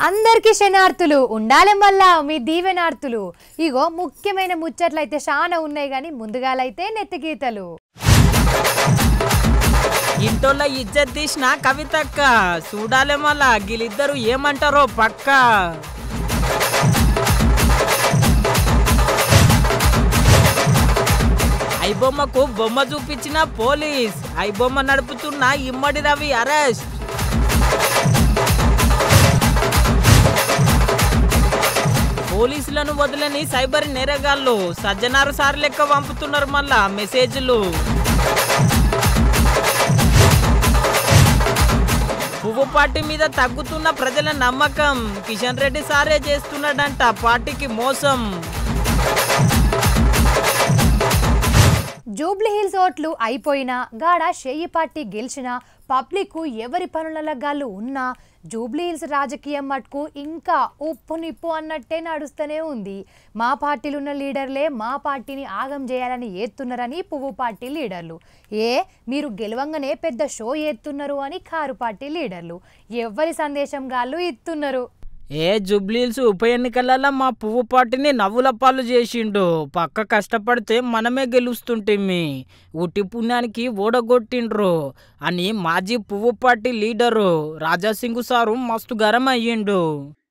అందరికీ శనార్థులు ఉండాలి మళ్ళా మీ దీవెనార్థులు. ఇగో ముఖ్యమైన ముచ్చట్లయితే చాలా ఉన్నాయి కానీ ముందుగాలైతే నెత్తిగీతలు. ఇంటోళ్ళ ఇజ్జత్ తీసిన కవితక్క చూడాలి మళ్ళా వీళ్ళిద్దరు ఏమంటారో పక్క. ఐబొమ్మకు బొమ్మ చూపించిన పోలీస్, ఐబొమ్మ నడుపుతున్న ఇమ్మడి రవి అరెస్ట్. పోలీసులను వదిలేని సైబర్ నేరగాళ్ళు సజ్జనారు సార్ లెక్క పంపుతున్నారు మళ్ళా మెసేజ్లు. పువ్వు పార్టీ మీద తగ్గుతున్న ప్రజల నమ్మకం, కిషన్ రెడ్డి సారే చేస్తున్నాడంట పార్టీకి మోసం. జూబ్లీ హిల్స్ ఓట్లు అయిపోయినా గాడ షేయి పార్టీ గెలిచినా పబ్లిక్ ఎవరి పనుల గాళ్ళు ఉన్నా జూబ్లీ హిల్స్ రాజకీయం మటుకు ఇంకా ఉప్పు నిప్పు అన్నట్టే నడుస్తూనే ఉంది. మా పార్టీలు ఉన్న లీడర్లే మా పార్టీని ఆగం చేయాలని ఏత్తున్నారని పువ్వు పార్టీ లీడర్లు, మీరు గెలవంగానే పెద్ద షో ఏత్తున్నారు అని కారు పార్టీ లీడర్లు ఎవరి సందేశం గాళ్ళు ఇస్తున్నారు. జూబ్లీ హిల్స్ ఉప ఎన్నికలలో మా పువ్వు పార్టీని నవ్వుల పాలు చేసిండు. పక్క కష్టపడితే మనమే గెలుస్తుంటిమి, ఉట్టి పుణ్యానికి ఓడగొట్టిండ్రు అని మాజీ పువ్వు పార్టీ లీడరు రాజాసింగ్ సారు మస్తు గరం అయ్యిండు.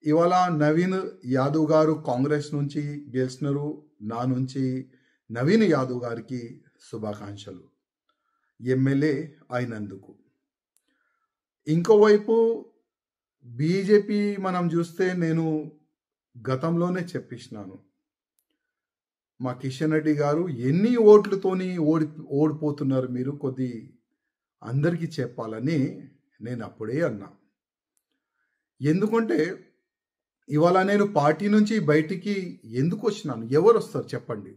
ఇవాళ నవీన్ యాదవ్ గారు కాంగ్రెస్ నుంచి గెలిచినారు. నా నుంచి నవీన్ యాదవ్ గారికి శుభాకాంక్షలు ఎమ్మెల్యే అయినందుకు. ఇంకోవైపు బీజేపీ మనం చూస్తే నేను గతంలోనే చెప్పిస్తున్నాను, మా కిషన్ రెడ్డి గారు ఎన్ని ఓట్లతోని ఓడిపోతున్నారు మీరు కొద్ది అందరికీ చెప్పాలని నేను అప్పుడే అన్నా. ఎందుకంటే ఇవాళ నేను పార్టీ నుంచి బయటికి ఎందుకు వచ్చినాను, ఎవరు వస్తారు చెప్పండి.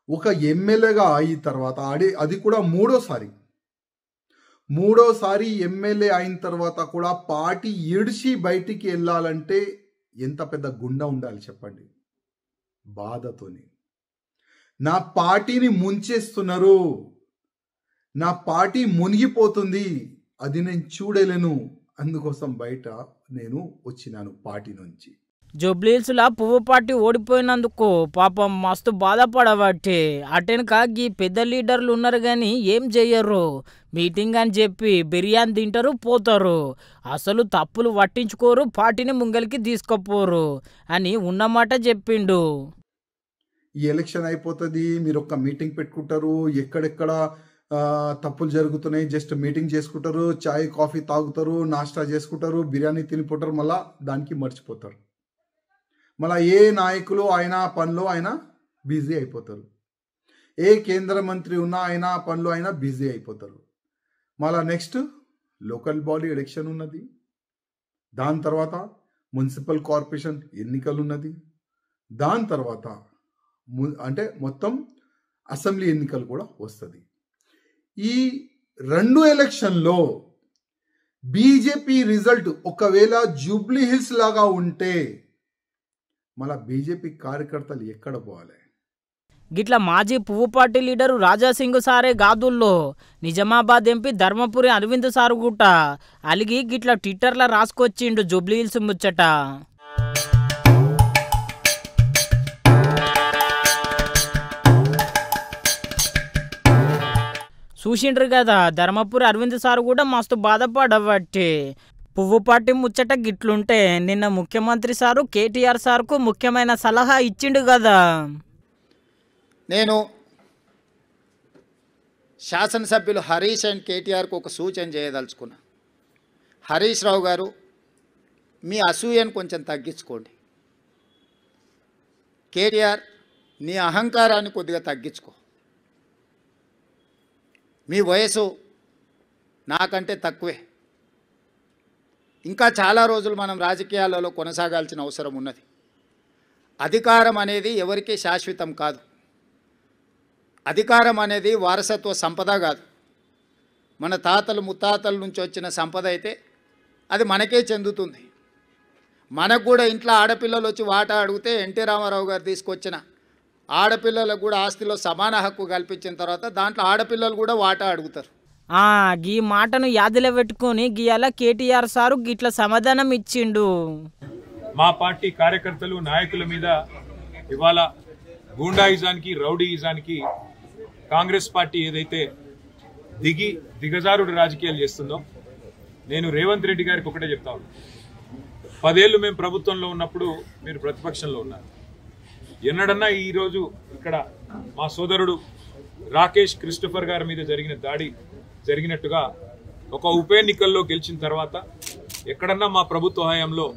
ఒక ఎమ్మెల్యేగా అయిన తర్వాత అది కూడా మూడోసారి ఎమ్మెల్యే అయిన తర్వాత కూడా పార్టీ ఇడిచి బయటికి వెళ్ళాలంటే ఎంత పెద్ద గుండె ఉండాలి చెప్పండి. బాధతోని నా పార్టీని ముంచేస్తున్నారు, నా పార్టీ మునిగిపోతుంది, అది నేను చూడలేను, అందుకోసం బయట నేను వచ్చినాను పార్టీ నుంచి. జూబ్లీ హిల్స్లా పువ్వు పార్టీ ఓడిపోయినందుకు పాపం మస్తు బాధపడబట్టి అటెనక గీ పెద్ద లీడర్లు ఉన్నారు కానీ ఏం చెయ్యరు. మీటింగ్ అని చెప్పి బిర్యానీ తింటారు పోతారు, అసలు తప్పులు పట్టించుకోరు, పార్టీని ముంగలికి తీసుకుపోరు అని ఉన్నమాట చెప్పిండు. ఈ ఎలక్షన్ అయిపోతుంది, మీరు ఒక మీటింగ్ పెట్టుకుంటారు, ఎక్కడెక్కడ తప్పులు జరుగుతున్నాయి జస్ట్ మీటింగ్ చేసుకుంటారు, చాయ్ కాఫీ తాగుతారు, నాష్టా చేసుకుంటారు, బిర్యానీ తినిపోతారు, మళ్ళా దానికి మర్చిపోతారు. మళ్ళీ ఏ నాయకులు ఆయన పనిలో ఆయన బిజీ అయిపోతారు, ఏ కేంద్ర మంత్రి ఉన్నా ఆయన పనిలో ఆయన బిజీ అయిపోతారు. మళ్ళీ నెక్స్ట్ లోకల్ బాడీ ఎలక్షన్ ఉన్నది, దాని తర్వాత మున్సిపల్ కార్పొరేషన్ ఎన్నికలు ఉన్నది, దాని తర్వాత అంటే మొత్తం అసెంబ్లీ ఎన్నికలు కూడా వస్తుంది. ఈ 2 ఎలక్షన్లో బీజేపీ రిజల్ట్ ఒకవేళ జూబ్లీ హిల్స్ లాగా ఉంటే మళ్ళా బీజేపీ కార్యకర్తలు ఎక్కడ పోవాలి. గిట్లా మాజీ పువ్వు పార్టీ లీడరు రాజాసింగ్ సారే గాదుల్లో నిజామాబాద్ ఎంపీ ధర్మపురి అరవింద్ సారు గుట్ట అలిగి గిట్లా ట్విట్టర్లో రాసుకొచ్చిండు జూబ్లీ హిల్స్ ముచ్చట. చూసిండ్రు కదా, ధర్మపురి అరవింద్ సారు కూడా మస్తు బాధపడబట్టి పువ్వు పార్టీ ముచ్చట గిట్లుంటే నిన్న ముఖ్యమంత్రి సారు కేటీఆర్ సార్కు ముఖ్యమైన సలహా ఇచ్చిండు కదా. నేను శాసనసభ్యులు హరీష్ అండ్ కేటీఆర్కు ఒక సూచన చేయదలుచుకున్నా. హరీష్ రావు గారు, మీ అసూయను కొంచెం తగ్గించుకోండి. కేటీఆర్, నీ అహంకారాన్ని కొద్దిగా తగ్గించుకో. మీ వయసు నాకంటే తక్కువే, ఇంకా చాలా రోజులు మనం రాజకీయాలలో కొనసాగాల్సిన అవసరం ఉన్నది. అధికారం అనేది ఎవరికీ శాశ్వతం కాదు, అధికారం అనేది వారసత్వ సంపద కాదు. మన తాతలు ముత్తాతల నుంచి వచ్చిన సంపద అయితే అది మనకే చెందుతుంది. మనకు కూడా ఇంట్లో ఆడపిల్లలు వచ్చి వాటా అడిగితే ఎన్టీ రామారావు గారు తీసుకొచ్చిన ఆడపిల్లలకు కూడా ఆస్తిలో సమాన హక్కు కల్పించిన తర్వాత దాంట్లో ఆడపిల్లలు కూడా వాటా అడుగుతారు. గీ మాటను యాదిలో పెట్టుకొని గీయాల కేటీఆర్ సారు గిట్ల సమాధానం ఇచ్చిండు. మా పార్టీ కార్యకర్తలు నాయకుల మీద ఇవాళ గూండాయిజానికి రౌడీయిజానికి కాంగ్రెస్ పార్టీ ఏదైతే దిగజారుడు రాజకీయాలు చేస్తుందో నేను రేవంత్ రెడ్డి గారికి ఒకటే చెప్తా ఉన్నాను. 10 ఏళ్ళు మేము ప్రభుత్వంలో ఉన్నప్పుడు మీరు ప్రతిపక్షంలో ఉన్నారు. ఎన్నడన్నా ఈరోజు ఇక్కడ మా సోదరుడు రాకేష్ క్రిస్టోఫర్ గారి మీద జరిగిన దాడి జరిగినట్టుగా ఒక ఉప ఎన్నికల్లో గెలిచిన తర్వాత ఎక్కడన్నా మా ప్రభుత్వ హయాంలో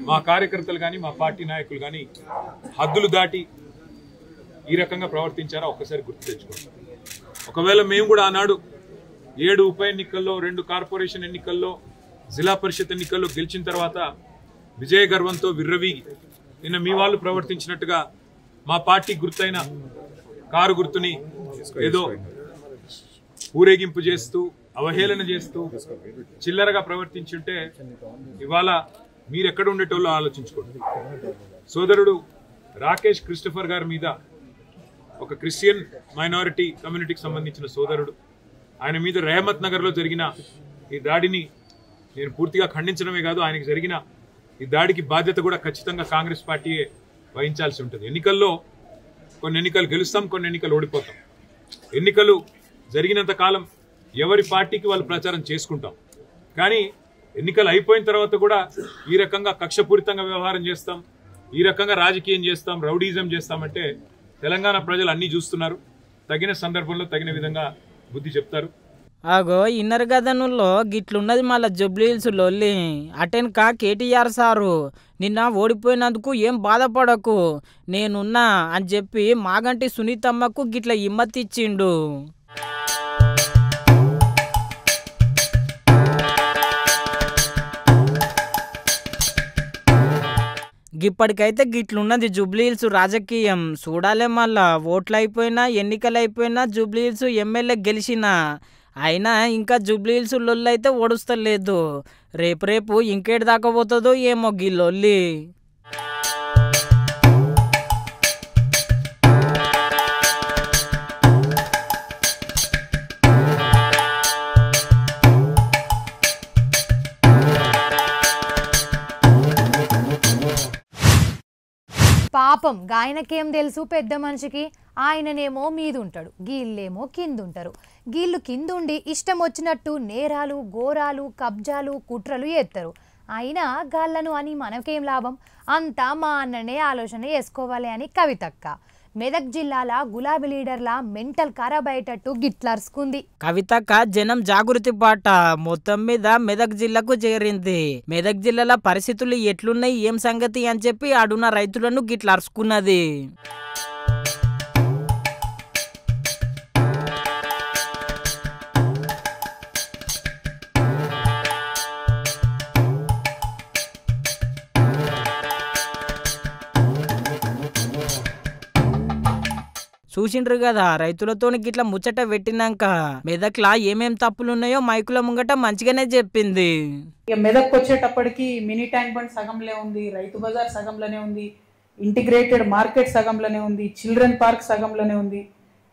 మా కార్యకర్తలు కానీ మా పార్టీ నాయకులు కానీ హద్దులు దాటి ఈ రకంగా ప్రవర్తించారా ఒక్కసారి గుర్తు తెచ్చుకోండి. ఒకవేళ మేము కూడా ఆనాడు 7 ఉప ఎన్నికల్లో 2 కార్పొరేషన్ ఎన్నికల్లో జిల్లా పరిషత్ ఎన్నికల్లో గెలిచిన తర్వాత విజయ గర్వంతో విర్రవీగి నిన్న మీ వాళ్ళు ప్రవర్తించినట్టుగా మా పార్టీ గుర్తైన కారు గుర్తుని ఏదో ఊరేగింపు చేస్తూ అవహేళన చేస్తూ చిల్లరగా ప్రవర్తించుంటే ఇవాళ మీరు ఎక్కడ ఉండేటోళ్ళు ఆలోచించుకోండి. సోదరుడు రాకేష్ క్రిస్టోఫర్ గారి మీద ఒక క్రిస్టియన్ మైనారిటీ కమ్యూనిటీకి సంబంధించిన సోదరుడు, ఆయన మీద రెహమత్ నగర్లో జరిగిన ఈ దాడిని నేను పూర్తిగా ఖండించడమే కాదు, ఆయనకి జరిగిన ఈ దాడికి బాధ్యత కూడా ఖచ్చితంగా కాంగ్రెస్ పార్టీయే వహించాల్సి ఉంటుంది. ఎన్నికల్లో కొన్ని ఎన్నికలు గెలుస్తాం, కొన్ని ఎన్నికలు ఓడిపోతాం. ఎన్నికలు జరిగినంత కాలం ఎవరి పార్టీకి వాళ్ళు ప్రచారం చేసుకుంటాం. కానీ ఎన్నికలు అయిపోయిన తర్వాత కూడా ఈ రకంగా కక్షపూరితంగా వ్యవహారం చేస్తాం, ఈ రకంగా రాజకీయం చేస్తాం, రౌడీజం చేస్తామంటే తెలంగాణ ప్రజలు అన్నీ చూస్తున్నారు. తగిన సందర్భంలో తగిన విధంగా బుద్ధి చెప్తారు. ఆగో ఇన్నర్ గదనుల్లో గిట్లున్నది మళ్ళా జుబ్లీహిల్స్ లొల్లి. అటెన్కా కేటీఆర్ సారు నిన్న ఓడిపోయినందుకు ఏం బాధపడకు నేనున్నా అని చెప్పి మాగంటి సునీతమ్మకు గిట్ల హిమ్మతిచ్చిండు. ఇప్పటికైతే గిట్లున్నది జుబ్లీహిల్స్ రాజకీయం. చూడాలే మళ్ళా ఓట్లు అయిపోయినా ఎన్నికలు అయిపోయినా జుబ్లీహిల్స్ ఎమ్మెల్యే గెలిచినా అయినా ఇంకా జుబ్లీహిల్స్ లొల్లి అయితే ఓడుస్తలేదు. రేపు ఇంకేటి దాకా పోతుందో ఏమో గీ లొల్లి. పాపం గాయనకేం తెలుసు పెద్ద మనిషికి, ఆయననేమో మీదుంటాడు, గీళ్ళేమో కిందుంటారు. గీళ్ళు కిందుండి ఇష్టం వచ్చినట్టు నేరాలు ఘోరాలు కబ్జాలు కుట్రలు ఎత్తారు. అయినా గాళ్ళను అని మనకేం లాభం, అంతా మా అన్ననే ఆలోచన చేసుకోవాలి అని కవితక్క మెదక్ జిల్లాల గులాబీ లీడర్ల మెంటల్ ఖరాబ్ అయ్యేటట్టు గిట్లర్సుకుంది. కవితక్క జనం జాగృతి పాట మొత్తం మీద మెదక్ జిల్లాకు చేరింది. మెదక్ జిల్లాల పరిస్థితులు ఎట్లున్నాయి ఏం సంగతి అని చెప్పి ఆడున్న రైతులను గిట్లర్సుకున్నది. చూసిండ్రు కదా రైతులతో గిట్లా ముచ్చట పెట్టినాక మెదక్లా ఏమేం తప్పులున్నాయో మైకుల ముంగట మంచిగానే చెప్పింది. ఇక మెదక్ వచ్చేటప్పటికి మినీ ట్యాంక్ బండ్ సగంలో ఉంది, రైతు బజార్ సగంలోనే ఉంది, ఇంటిగ్రేటెడ్ మార్కెట్ సగంలోనే ఉంది, చిల్డ్రన్ పార్క్ సగంలోనే ఉంది.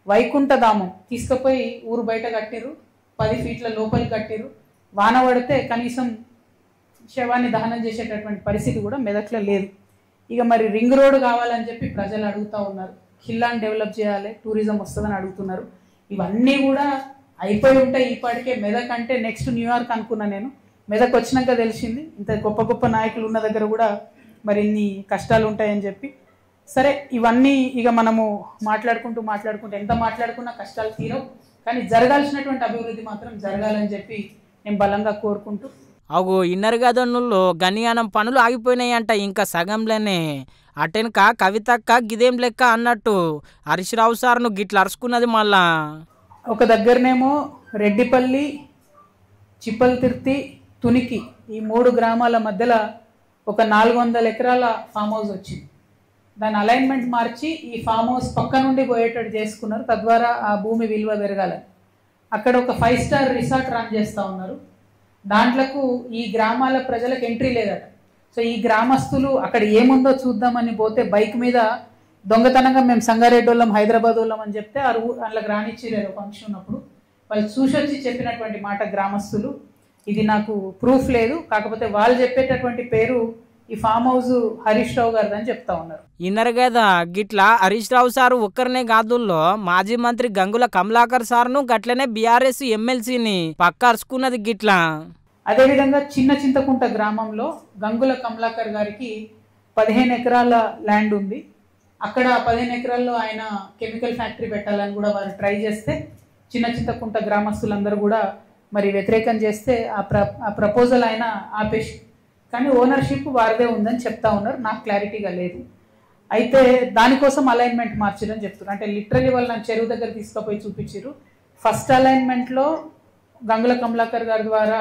వైకుంఠధామం తీసుకుపోయి ఊరు బయట కట్టిరు, 10 ఫీట్ల లోపలికి కట్టిరు. వాన పడితే కనీసం శవాన్ని దహనం చేసేటటువంటి పరిస్థితి కూడా మెదక్లో లేదు. ఇక మరి రింగ్ రోడ్ కావాలని చెప్పి ప్రజలు అడుగుతూ ఉన్నారు. ఖిల్లాని డెవలప్ చేయాలి, టూరిజం వస్తుందని అడుగుతున్నారు. ఇవన్నీ కూడా అయిపోయి ఉంటాయి ఈపాటికే. మెదక్ అంటే నెక్స్ట్ న్యూయార్క్ అనుకున్నా నేను. మెదక్ వచ్చినాక తెలిసింది ఇంత గొప్ప గొప్ప నాయకులు ఉన్న దగ్గర కూడా మరి ఇన్ని కష్టాలు ఉంటాయని చెప్పి. సరే ఇవన్నీ ఇక మనము మాట్లాడుకుంటూ ఎంత మాట్లాడుకున్నా కష్టాలు తీరవు. కానీ జరగాల్సినటువంటి అభివృద్ధి మాత్రం జరగాలని చెప్పి నేను బలంగా కోరుకుంటూ. అగో ఇన్నర్ గదనుల్లో గనియానం పనులు ఆగిపోయినాయంట ఇంకా సగంలోనే. అటెన్క కవితక్క గిదేం లెక్క అన్నట్టు హరీష్ రావు సార్ను గిట్ల అరుచుకున్నది. మళ్ళా ఒక దగ్గరనేమో రెడ్డిపల్లి, చిప్పల్తిర్తి, తునికి ఈ 3 గ్రామాల మధ్యలో ఒక 400 ఎకరాల ఫామ్ హౌస్ వచ్చింది. దాని అలైన్మెంట్ మార్చి ఈ ఫామ్ హౌస్ పక్క నుండి పోయేటట్టు చేసుకున్నారు. తద్వారా ఆ భూమి విలువ పెరగాలని అక్కడ ఒక 5 స్టార్ రిసార్ట్ రన్ చేస్తూ ఉన్నారు. దాంట్లకు ఈ గ్రామాల ప్రజలకు ఎంట్రీ లేదట. సో ఈ గ్రామస్తులు అక్కడ ఏముందో చూద్దామని పోతే బైక్ మీద దొంగతనంగా మేము సంగారెడ్డి వాళ్ళం హైదరాబాద్ వాళ్ళం అని చెప్తే అందులోకి రానిచ్చిలేరు ఫంక్షన్ ఉన్నప్పుడు. వాళ్ళు చూసొచ్చి చెప్పినటువంటి మాట గ్రామస్తులు. ఇది నాకు ప్రూఫ్ లేదు, కాకపోతే వాళ్ళు చెప్పేటటువంటి పేరు ఈ ఫామ్ హౌస్ హరీష్ రావు గారిది అని చెప్తా ఉన్నారు. ఇన్నరు కదా గిట్లా హరీష్ రావు సారు ఒక్కరినే కాదుల్లో మాజీ మంత్రి గంగుల కమలాకర్ సార్ను గట్లనే బీఆర్ఎస్ ఎమ్మెల్సీని పక్కరుచుకున్నది గిట్లా. అదేవిధంగా చిన్న చింతకుంట గ్రామంలో గంగుల కమలాకర్ గారికి 15 ఎకరాల ల్యాండ్ ఉంది. అక్కడ 15 ఎకరాల్లో ఆయన కెమికల్ ఫ్యాక్టరీ పెట్టాలని కూడా వారు ట్రై చేస్తే చిన్న చింతకుంట గ్రామస్తులందరూ కూడా మరి వ్యతిరేకం చేస్తే ఆ ప్రపోజల్ ఆయన ఆపేసి, కానీ ఓనర్షిప్ వారిదే ఉందని చెప్తా ఉన్నారు. నాకు క్లారిటీగా లేదు. అయితే దానికోసం అలైన్మెంట్ మార్చిరని చెప్తున్నారు. అంటే లిటరలీ వాళ్ళు నన్ను చెరువు దగ్గర తీసుకుపోయి చూపించారు. ఫస్ట్ అలైన్మెంట్లో గంగుల కమలాకర్ గారి ద్వారా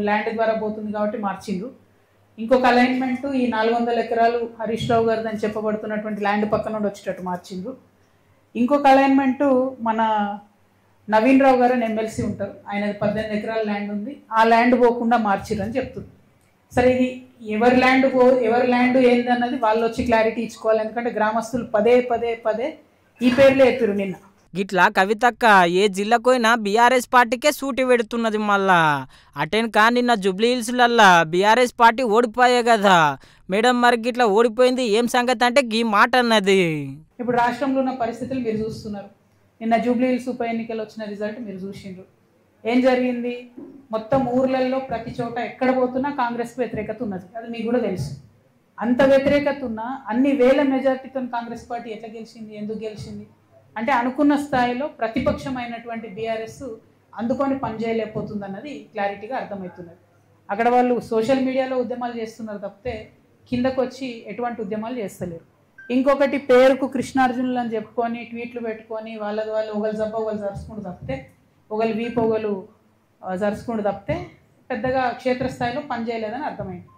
ల్యాండ్ ద్వారా పోతుంది కాబట్టి మార్చిండ్రు. ఇంకొక అలైన్మెంట్ ఈ 400 ఎకరాలు హరీష్ రావు గారిది అని చెప్పబడుతున్నటువంటి ల్యాండ్ పక్కన నుండి వచ్చేటట్టు మార్చిండ్రు. ఇంకొక అలైన్మెంటు మన నవీన్ రావు గారు అని ఎమ్మెల్సీ ఉంటారు, ఆయనది 18 ఎకరాల ల్యాండ్ ఉంది, ఆ ల్యాండ్ పోకుండా మార్చిరని చెప్తుంది. సరే ఇది ఎవరి ల్యాండ్ ఏందన్నది వాళ్ళు వచ్చి క్లారిటీ ఇచ్చుకోవాలి. ఎందుకంటే గ్రామస్తులు పదే పదే పదే ఈ పేర్లే ఎత్తురు. నిన్న గిట్లా కవితక్క ఏ జిల్లాకోయినా బీఆర్ఎస్ పార్టీకే సూటి పెడుతున్నది. మళ్ళా అటెన్కా నిన్న జూబ్లీ హిల్స్లల్లా బీఆర్ఎస్ పార్టీ ఓడిపోయే కదా మేడం, మరి గిట్లా ఓడిపోయింది ఏం సంగతి అంటే ఈ మాట అన్నది. ఇప్పుడు రాష్ట్రంలో ఉన్న పరిస్థితులు మీరు చూస్తున్నారు. నిన్న జూబ్లీ హిల్స్ ఉప ఎన్నికలు వచ్చిన రిజల్ట్ మీరు చూసిండ్రు. ఏం జరిగింది? మొత్తం ఊర్లలో ప్రతి చోట ఎక్కడ పోతున్నా కాంగ్రెస్కి వ్యతిరేకత ఉన్నది. అది మీకు కూడా తెలుసు. అంత వ్యతిరేకత ఉన్నా అన్ని వేల మెజార్టీతో కాంగ్రెస్ పార్టీ ఎట్లా గెలిచింది, ఎందుకు గెలిచింది అంటే అనుకున్న స్థాయిలో ప్రతిపక్షమైనటువంటి బీఆర్ఎస్ అందుకొని పనిచేయలేకపోతుంది అన్నది క్లారిటీగా అర్థమవుతున్నది. అక్కడ వాళ్ళు సోషల్ మీడియాలో ఉద్యమాలు చేస్తున్నారు తప్పితే కిందకు వచ్చి ఎటువంటి ఉద్యమాలు చేస్తలేరు. ఇంకొకటి పేరుకు కృష్ణార్జునులు అని చెప్పుకొని ట్వీట్లు పెట్టుకొని వాళ్ళది వాళ్ళు ఒకళ్ళు జబ్బ ఒకళ్ళు జరుచుకుంటూ తప్పితే ఒకళ్ళు వీపు ఒకళ్ళు జరుచుకుంటూ తప్పితే పెద్దగా క్షేత్రస్థాయిలో పనిచేయలేదని అర్థమైంది.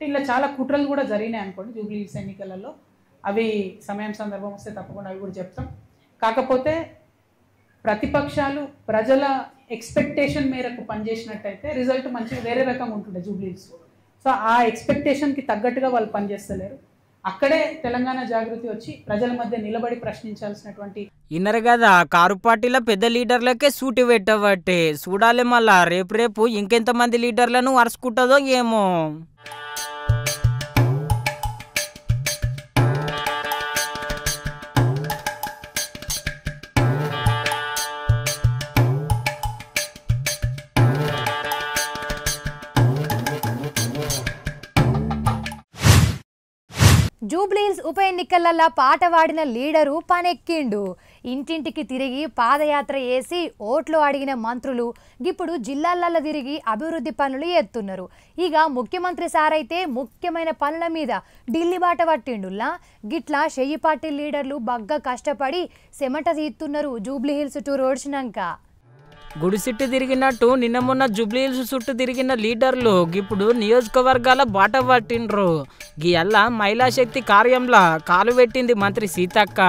ఇలా చాలా కుట్రలు కూడా జరిగినాయి అనుకోండి జూబ్లీ హిల్స్ ఎన్నికలలో. అవి సమయం సందర్భం వస్తే తప్పకుండా అవి కూడా చెప్తాం. కాకపోతే ప్రతిపక్షాలు ప్రజల ఎక్స్పెక్టేషన్ మేరకు పనిచేసినట్టయితే రిజల్ట్ మంచిగా వేరే రకంగా ఉంటుండే జూబ్లీ హిల్స్. సో ఆ ఎక్స్పెక్టేషన్కి తగ్గట్టుగా వాళ్ళు పనిచేస్తలేరు. అక్కడే తెలంగాణ జాగృతి వచ్చి ప్రజల మధ్య నిలబడి ప్రశ్నించాల్సినటువంటి. ఇన్నరు కదా కారు పార్టీల పెద్ద లీడర్లకే సూటి పెట్టబట్టే చూడాలి. మళ్ళా రేపు ఇంకెంతమంది లీడర్లను అరుచుకుంటుందో ఏమో. జూబ్లీహిల్స్ ఉప ఎన్నికలలో పాట పాడిన లీడరు పనెక్కిండు. ఇంటింటికి తిరిగి పాదయాత్ర చేసి ఓట్లు అడిగిన మంత్రులు ఇప్పుడు జిల్లాలలో తిరిగి అభివృద్ధి పనులు ఎత్తున్నారు. ఇక ముఖ్యమంత్రి సార్ అయితే ముఖ్యమైన పనుల మీద ఢిల్లీ బాట పట్టిండులా. గిట్లా షెయ్యి పార్టీ లీడర్లు బగ్గా కష్టపడి చెమట తీస్తున్నారు జూబ్లీహిల్స్ టూర్ ఓడిచినాక. గుడి చుట్టూ తిరిగినట్టు నిన్న మొన్న జూబ్లీ హిల్స్ చుట్టూ తిరిగిన లీడర్లు ఇప్పుడు నియోజకవర్గాల బాట పట్టిండ్రు. గియల్ల మహిళా శక్తి కార్యంలో కాలు పెట్టింది మంత్రి సీతక్క.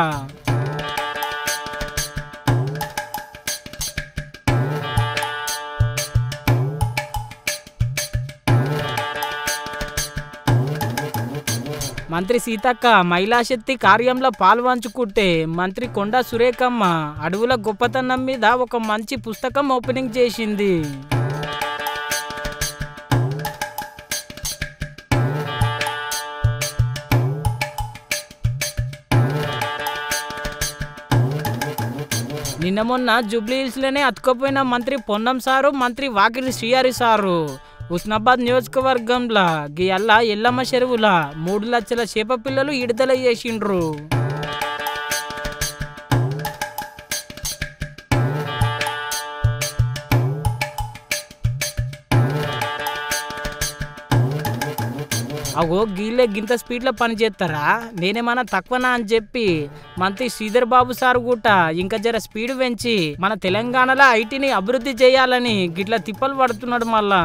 మంత్రి సీతక్క మహిళా శక్తి కార్యంలో పాల్పంచుకుంటే మంత్రి కొండా సురేఖమ్మ అడవుల గొప్పతనం మీద ఒక మంచి పుస్తకం ఓపెనింగ్ చేసింది. నిన్న మొన్న జూబ్లీ హిల్స్లోనే అతుకపోయిన మంత్రి పొన్నం సారు, మంత్రి వాకిలి శ్రీహరి సారు హుస్నాబాద్ నియోజకవర్గంలో గియల్ల ఎల్లమ్మ చెరువుల 3 లక్షల చేప పిల్లలు విడుదల చేసిండ్రు. అగో గీళ్ళే గింత స్పీడ్లో పని చేస్తారా, నేనేమన్నా తక్కువనా అని చెప్పి మంత్రి శ్రీధర్ బాబు సార్ కూడా ఇంకా జర స్పీడ్ పెంచి మన తెలంగాణలో ఐటీని అభివృద్ధి చేయాలని గిట్లా తిప్పలు పడుతున్నాడు. మళ్ళా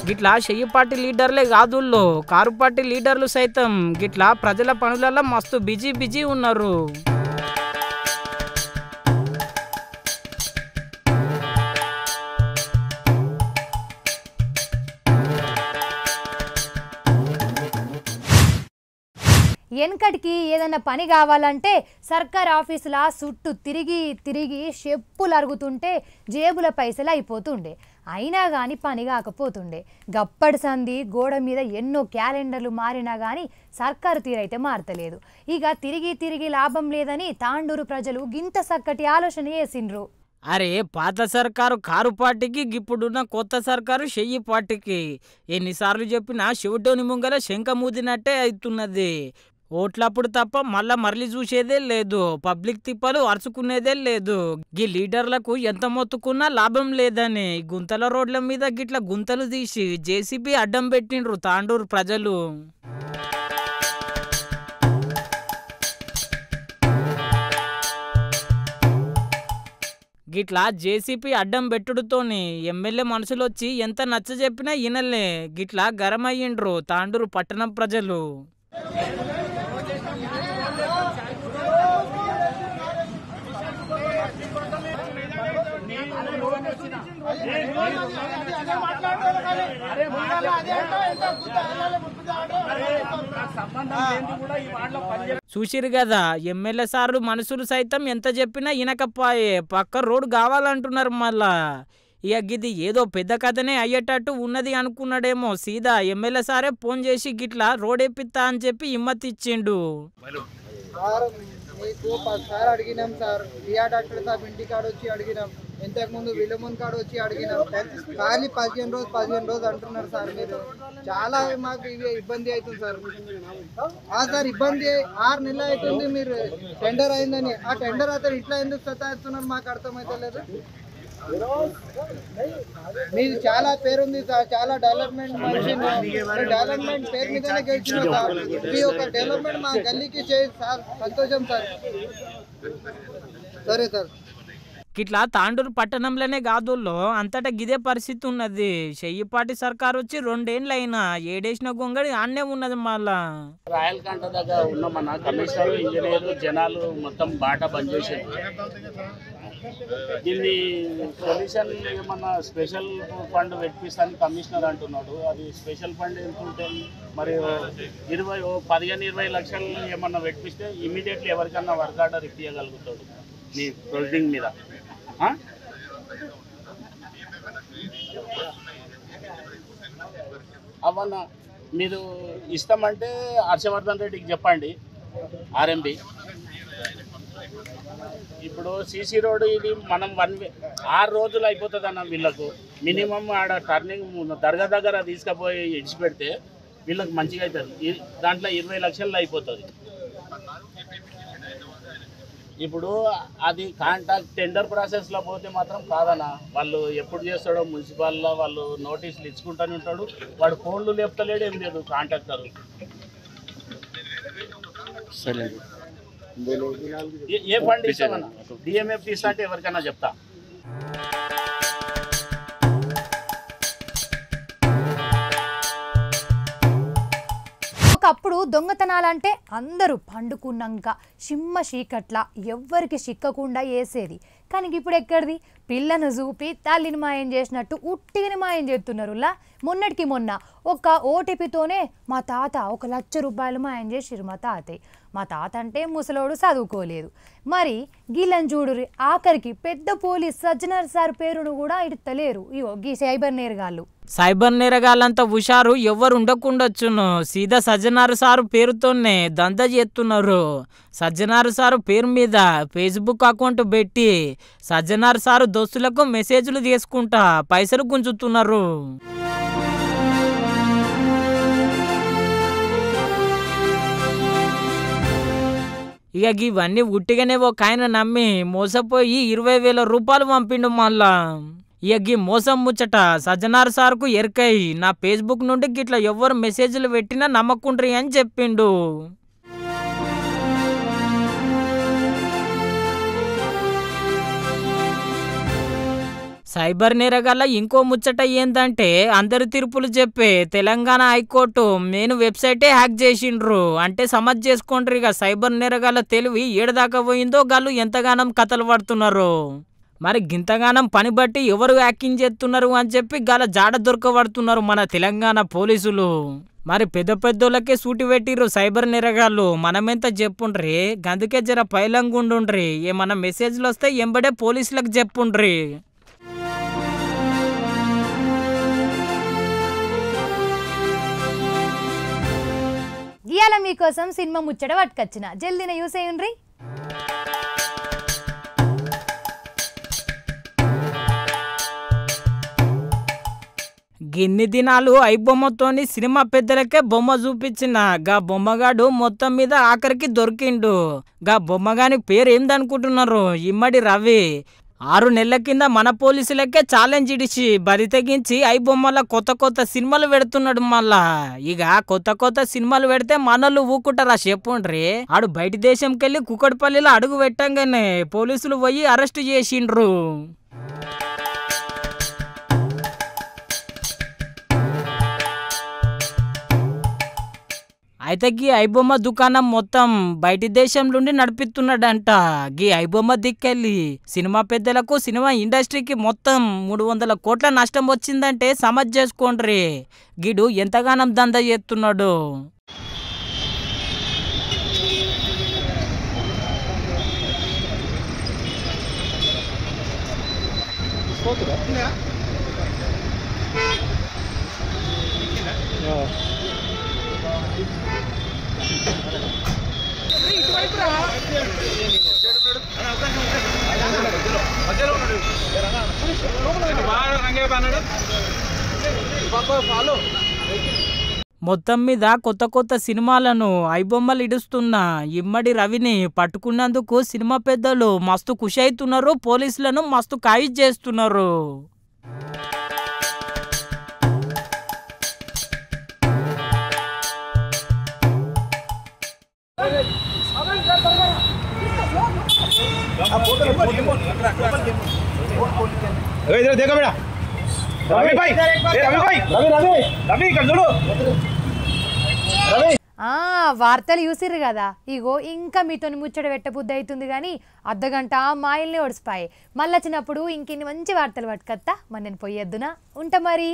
గిట్లా షెయ్యి పార్టీ లీడర్లే కాదుల్లో కారు పార్టీ లీడర్లు సైతం గిట్లా ప్రజల పనులలో మస్తు బిజీ ఉన్నారు. వెనకటికి ఏదైనా పని కావాలంటే సర్కార్ ఆఫీసుల చుట్టూ తిరిగి తిరిగి చెప్పులు అరుగుతుంటే జేబుల పైసలు అయిపోతుండే, అయినా కానీ పని కాకపోతుండే. గప్పటి సంది గోడ మీద ఎన్నో క్యాలెండర్లు మారినా కానీ సర్కారు తీరైతే మారతలేదు. ఇక తిరిగి తిరిగి లాభం లేదని తాండూరు ప్రజలు గింత చక్కటి ఆలోచన చేసిండ్రు. అరే పాత సర్కారు కారు పార్టీకి ఇప్పుడున్న కొత్త సర్కారు చెయ్యి పార్టీకి ఎన్నిసార్లు చెప్పినా శివుటోని ముంగల శంఖ మూదినట్టే అవుతున్నది. ఓట్లప్పుడు తప్ప మళ్ళా మరలి చూసేదే లేదు, పబ్లిక్ తిప్పలు అరుచుకునేదే లేదు. గీ లీడర్లకు ఎంత మొత్తుకున్నా లాభం లేదని గుంతల రోడ్ల మీద గిట్ల గుంతలు తీసి జేసీబీ అడ్డం పెట్టిండ్రు తాండూరు ప్రజలు. గిట్లా జేసీపీ అడ్డం పెట్టుడుతోని ఎమ్మెల్యే మనుషులు వచ్చి ఎంత నచ్చ చెప్పినా ఈనలే గిట్లా గరమయ్యిండ్రు తాండూరు పట్టణం ప్రజలు. చూసిరు కదా ఎమ్మెల్యే సార్లు మనుషులు సైతం ఎంత చెప్పినా ఇనకపాయే, పక్క రోడ్డు కావాలంటున్నారు. మళ్ళా ఇక గిది ఏదో పెద్ద కథనే అయ్యేటట్టు ఉన్నది అనుకున్నాడేమో, సీదా ఎమ్మెల్యే సారే ఫోన్ చేసి గిట్లా రోడ్ ఎప్పిస్తా అని చెప్పి హిమ్మత్ ఇచ్చిండు. మీకు 10 సార్లు అడిగినాం సార్, రియా డాక్టర్ సాబ్ ఇంటికాడ వచ్చి అడిగినాం, ఇంతకుముందు విలుమున్ కాడ వచ్చి అడిగినాం, ఖాళీ 15 రోజు అంటున్నారు సార్. మీరు చాలా మాకు ఇవి ఇబ్బంది అవుతుంది సార్. సార్ ఇబ్బంది 6 నెలలు అవుతుంది మీరు టెండర్ అయిందని. ఆ టెండర్ అతను ఇట్లా ఎందుకు సతాయిస్తున్నారు మాకు అర్థమైతలేదు. మీది చాలా పేరుంది సార్, చాలా డెవలప్మెంట్ మనిషి, డెవలప్మెంట్ పేరు మీదనే గెలిచిన సార్. మీ ఒక డెవలప్మెంట్ మా గల్లీకి చేయి సార్, సంతోషం సార్. సరే సార్. ఇట్లా తాండూరు పట్టణంలోనే కాదుల్లో అంతటా గిదే పరిస్థితి ఉన్నది. చెయ్యిపాటి సర్కారు వచ్చి 2 ఏళ్ళు అయినా ఏడేసిన గొంగడి ఆన్నే ఉన్నది. మళ్ళా రాయలకాంట దగ్గర ఉన్న మన కమిషనర్ ఇంజనీర్ జనాలు మొత్తం బాట బంద్ చేశారు. దీన్ని సొల్యూషన్ ఏమన్నా స్పెషల్ ఫండ్ పెట్టిస్తాను కమిషనర్ అంటున్నాడు. అది స్పెషల్ ఫండ్ ఎంత ఉంటుంది మరి? 15-20 లక్షలు ఏమన్నా పెట్టిస్తే ఇమీడియట్లీ ఎవరికన్నా వర్క్ ఆర్డర్ ఇప్పించగలుగుతాడు మీ ప్రొసీడింగ్ మీద. అవన్నా మీరు ఇస్తామంటే హర్షవర్ధన్ రెడ్డికి చెప్పండి, ఆర్ఎంపీ. ఇప్పుడు సీసీ రోడ్డు ఇది మనం 6 రోజులు అయిపోతుంది అన్న. వీళ్ళకు మినిమం ఆడ టర్నింగ్ దర్గా దగ్గర తీసుకుపోయి ఇడిచిపెడితే వీళ్ళకి మంచిగా అవుతుంది. దాంట్లో 20 లక్షల్లో అయిపోతుంది. ఇప్పుడు అది కాంట్రాక్ట్ టెండర్ ప్రాసెస్లో పోతే మాత్రం కాదన్నా. వాళ్ళు ఎప్పుడు చేస్తాడో మున్సిపాల్లో వాళ్ళు నోటీసులు ఇచ్చుకుంటూనే ఉంటాడు. వాడు ఫోన్లు లేపుతలేడు, ఏం లేదు కాంట్రాక్టర్. సరే ఏ ఫండ్ ఇస్తామన్నా? డిఎంఎఫ్ ఇస్తా అంటే ఎవరికైనా చెప్తా. ఒకప్పుడు దొంగతనాలంటే అందరూ పండుకున్నాక సిమ్మ చీకట్ల ఎవ్వరికి చిక్కకుండా వేసేది. కానీ ఇప్పుడు ఎక్కడిది? పిల్లను చూపి తల్లిని మాయం చేసినట్టు ఉట్టిగానే మాయం చేస్తున్నారులా. మొన్నటికి మొన్న ఒక ఓటీపీతోనే మా తాత 1 లక్ష రూపాయలు మాయం చేసిరు. మా తాత అంటే ముసలోడు, చదువుకోలేదు. మరి గీళ్ళని చూడురి, ఆఖరికి పెద్ద పోలీస్ సజ్జనర్ సార్ పేరును కూడా ఇడతలేరు. ఇగో గీ సైబర్ నేరగాళ్ళు. సైబర్ నేరగాళ్ళంతా హుషారు ఎవరు ఉండకుండొచ్చును. సీదా సజ్జనారు సారు పేరుతోనే దందా చేస్తున్నారు. సజ్జనారు సారు పేరు మీద ఫేస్బుక్ అకౌంట్ పెట్టి సజ్జనారు సారు దోస్తులకు మెసేజ్లు చేసుకుంటా పైసలు గుంజుతున్నారు. ఇక ఇవన్నీ ఉట్టిగానే ఒక ఆయన నమ్మి మోసపోయి 20,000 రూపాయలు పంపిండు. మళ్ళా ఇక మోసం ముచ్చట సజ్జనార్ సార్కు ఎరకై నా ఫేస్బుక్ నుండి గిట్లా ఎవరు మెసేజ్లు పెట్టినా నమ్మకుండ్రి అని చెప్పిండు. సైబర్ నేరగాళ్ళ ఇంకో ముచ్చట ఏందంటే అందరు తీర్పులు చెప్పే తెలంగాణ హైకోర్టు మెయిన్ వెబ్సైటే హ్యాక్ చేసిండ్రు. అంటే సమజ్ చేసుకోండ్రు ఇక సైబర్ నేరగాళ్ళ తెలివి ఏడదాకా పోయిందో గాళ్ళు ఎంతగానం కథలు పడుతున్నారు. మరి గింతగానం పని బట్టి ఎవరు యాక్టింగ్ చేస్తున్నారు అని చెప్పి గల జాడ దొరకబడుతున్నారు మన తెలంగాణ పోలీసులు. మరి పెద్ద పెద్దోళ్ళకే సూటి పెట్టిర్రు సైబర్ నేరగాళ్ళు. మనమెంత చెప్పుండ్రి, గందుకే జర పైలంగుండుండ్రి. ఏమన్నా మెసేజ్లు వస్తే ఎంబడే పోలీసులకు చెప్పుండ్రి. ఇయాల మీకోసం సినిమా ముచ్చట పట్టుకొచ్చిన, జల్దీన యూస్ అయ్యండ్రి. గిన్ని దినాలు ఐబొమ్మతోని సినిమా పెద్దలకే బొమ్మ చూపించిన గా బొమ్మగాడు మొత్తం మీద ఆఖరికి దొరికిండు. గా బొమ్మగాని పేరు ఏందనుకుంటున్నారు? ఇమ్మడి రవి. 6 నెలల కింద మన పోలీసులకే ఛాలెంజ్ ఇడిచి బరి తెగించి ఐబొమ్మల కొత్త సినిమాలు పెడుతున్నాడు. మళ్ళా ఇక కొత్త సినిమాలు పెడితే మనోళ్ళు ఊకుంటారా చెప్పుండ్రి. ఆడు బయట దేశంకెళ్ళి కుక్కడిపల్లిలో అడుగు పెట్టంగానే పోలీసులు పోయి అరెస్ట్ చేసిండ్రు. అయితే గీ ఐబొమ్మ దుకాణం మొత్తం బయటి దేశం నుండి నడిపిస్తున్నాడంట. గీ ఐబొమ్మ దిక్కెళ్ళి సినిమా పెద్దలకు సినిమా ఇండస్ట్రీకి మొత్తం 300 కోట్ల నష్టం వచ్చిందంటే సమజ్ చేసుకోండ్రి గీడు ఎంతగానం దందా చేస్తున్నాడు. మొత్తం మీద కొత్త సినిమాలను ఐబొమ్మలు ఇడుస్తున్న ఇమ్మడి రవిని పట్టుకున్నందుకు సినిమా పెద్దలు మస్తు ఖుషి అవుతున్నారు, పోలీసులను మస్తు ఖైదు చేస్తున్నారు. వార్తలు చూసిర్రు కదా, ఇగో ఇంకా మీతో ముచ్చట పెట్టబుద్ధి అవుతుంది కానీ అర్ధగంట మాయిల్ని ఓడిసిపోయి. మళ్ళీ వచ్చినప్పుడు ఇంకిన్ని మంచి వార్తలు పట్టుకత్తా. మరి నేను పోయేద్దునా, ఉంటా మరి.